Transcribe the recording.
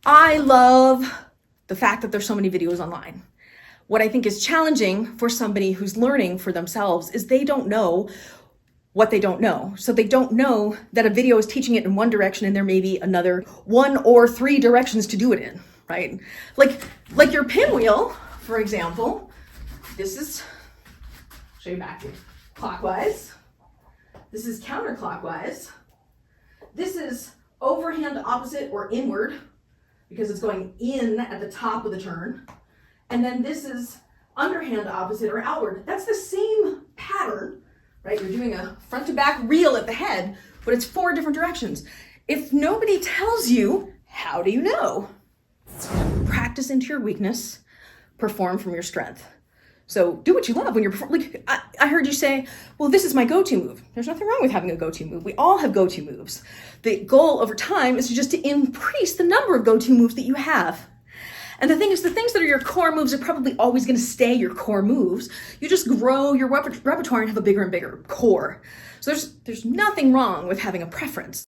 I love the fact that there's so many videos online. What I think is challenging for somebody who's learning for themselves is they don't know what they don't know. So they don't know that a video is teaching it in one direction and there may be another 1 or 3 directions to do it in, right? Like your pinwheel, for example, this is, show you back here, clockwise. This is counterclockwise. This is overhand opposite or inward because it's going in at the top of the turn. And then this is underhand opposite or outward. That's the same pattern, right? You're doing a front to back reel at the head, but it's 4 different directions. If nobody tells you, how do you know? Practice into your weakness, perform from your strength. So do what you love when you're performing. Like I heard you say, well, this is my go-to move. There's nothing wrong with having a go-to move. We all have go-to moves. The goal over time is just to increase the number of go-to moves that you have. And the thing is, the things that are your core moves are probably always going to stay your core moves. You just grow your repertoire and have a bigger and bigger core. So there's nothing wrong with having a preference.